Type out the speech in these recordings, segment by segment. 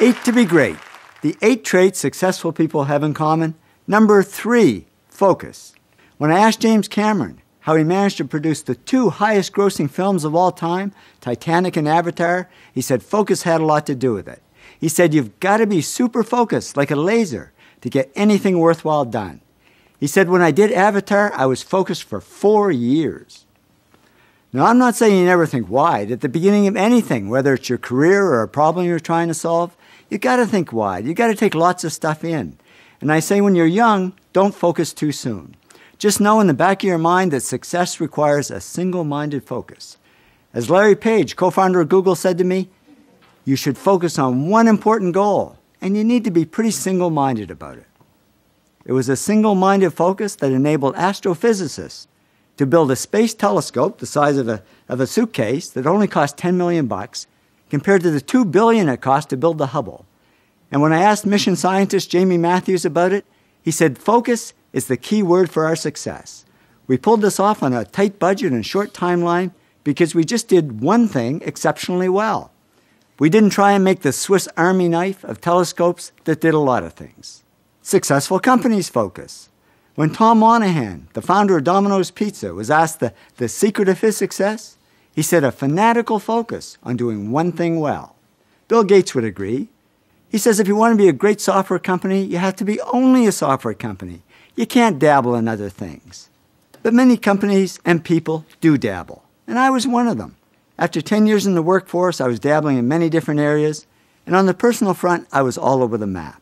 8 to be great. The 8 traits successful people have in common. Number 3, focus. When I asked James Cameron how he managed to produce the 2 highest grossing films of all time, Titanic and Avatar, he said focus had a lot to do with it. He said you've got to be super focused, like a laser, to get anything worthwhile done. He said when I did Avatar, I was focused for 4 years. Now, I'm not saying you never think wide. At the beginning of anything, whether it's your career or a problem you're trying to solve, you got to think wide. You got to take lots of stuff in. And I say when you're young, don't focus too soon. Just know in the back of your mind that success requires a single-minded focus. As Larry Page, co-founder of Google, said to me, you should focus on one important goal, and you need to be pretty single-minded about it. It was a single-minded focus that enabled astrophysicists to build a space telescope the size of a suitcase that only cost $10 million compared to the $2 billion it cost to build the Hubble. And when I asked mission scientist Jamie Matthews about it, he said focus is the key word for our success. We pulled this off on a tight budget and short timeline because we just did one thing exceptionally well. We didn't try and make the Swiss Army knife of telescopes that did a lot of things. Successful companies focus. When Tom Monahan, the founder of Domino's Pizza, was asked the secret of his success, he said a fanatical focus on doing one thing well. Bill Gates would agree. He says if you want to be a great software company, you have to be only a software company. You can't dabble in other things. But many companies and people do dabble, and I was one of them. After 10 years in the workforce, I was dabbling in many different areas, and on the personal front, I was all over the map.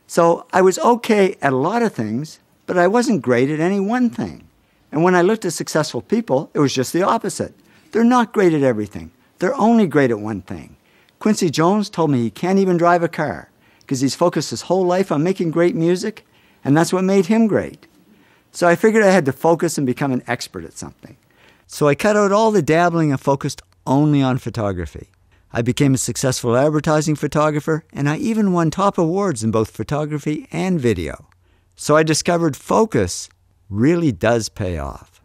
So I was okay at a lot of things, but I wasn't great at any one thing. And when I looked at successful people, it was just the opposite. They're not great at everything. They're only great at one thing. Quincy Jones told me he can't even drive a car because he's focused his whole life on making great music, and that's what made him great. So I figured I had to focus and become an expert at something. So I cut out all the dabbling and focused only on photography. I became a successful advertising photographer, and I even won top awards in both photography and video. So I discovered focus really does pay off.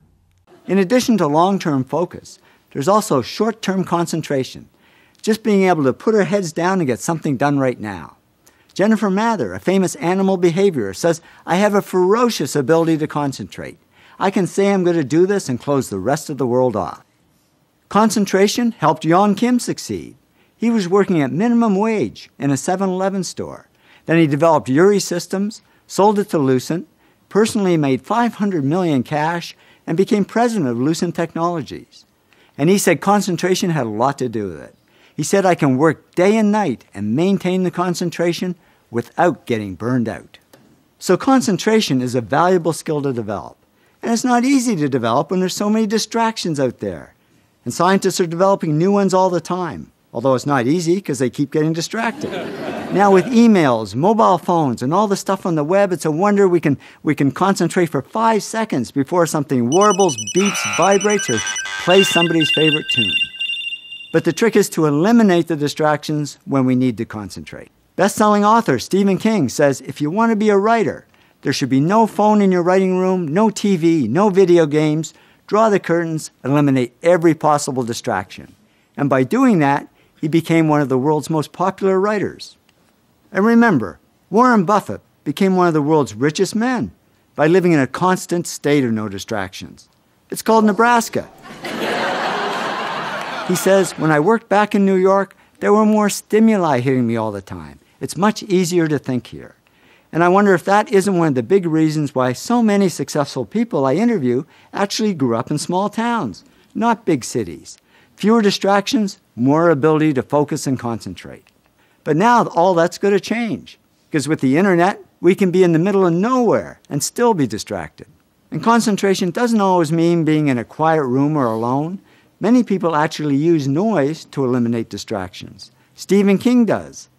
In addition to long-term focus, there's also short-term concentration, just being able to put our heads down and get something done right now. Jennifer Mather, a famous animal behaviorist, says, I have a ferocious ability to concentrate. I can say I'm going to do this and close the rest of the world off. Concentration helped Yon Kim succeed. He was working at minimum wage in a 7-Eleven store. Then he developed Uri Systems, sold it to Lucent, personally made $500 million cash, and became president of Lucent Technologies. And he said concentration had a lot to do with it. He said, I can work day and night and maintain the concentration without getting burned out. So concentration is a valuable skill to develop. And it's not easy to develop when there's so many distractions out there. And scientists are developing new ones all the time, although it's not easy because they keep getting distracted. Now with emails, mobile phones, and all the stuff on the web, it's a wonder we can concentrate for 5 seconds before something warbles, beeps, vibrates, or plays somebody's favorite tune. But the trick is to eliminate the distractions when we need to concentrate. Best-selling author Stephen King says if you want to be a writer, there should be no phone in your writing room, no TV, no video games. Draw the curtains, eliminate every possible distraction. And by doing that, he became one of the world's most popular writers. And remember, Warren Buffett became one of the world's richest men by living in a constant state of no distractions. It's called Nebraska. He says, when I worked back in New York, there were more stimuli hitting me all the time. It's much easier to think here. And I wonder if that isn't one of the big reasons why so many successful people I interview actually grew up in small towns, not big cities. Fewer distractions, more ability to focus and concentrate. But now all that's going to change, because with the internet, we can be in the middle of nowhere and still be distracted. And concentration doesn't always mean being in a quiet room or alone. Many people actually use noise to eliminate distractions. Stephen King does.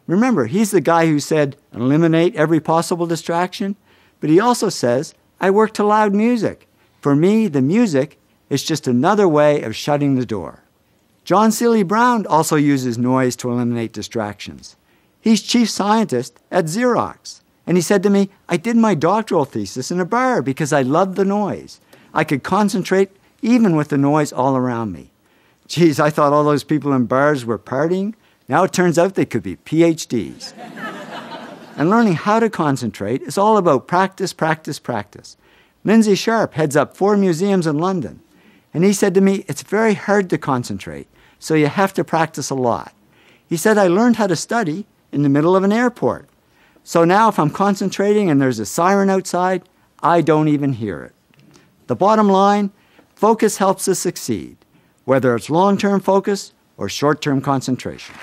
Remember, he's the guy who said, eliminate every possible distraction. But he also says, I work to loud music. For me, the music is just another way of shutting the door. John Seely Brown also uses noise to eliminate distractions. He's chief scientist at Xerox. And he said to me, I did my doctoral thesis in a bar because I loved the noise. I could concentrate even with the noise all around me. Geez, I thought all those people in bars were partying. Now it turns out they could be PhDs. And learning how to concentrate is all about practice, practice, practice. Lindsay Sharp heads up 4 museums in London. And he said to me, it's very hard to concentrate, so you have to practice a lot. He said, I learned how to study in the middle of an airport. So now if I'm concentrating and there's a siren outside, I don't even hear it. The bottom line, focus helps us succeed, whether it's long-term focus or short-term concentration.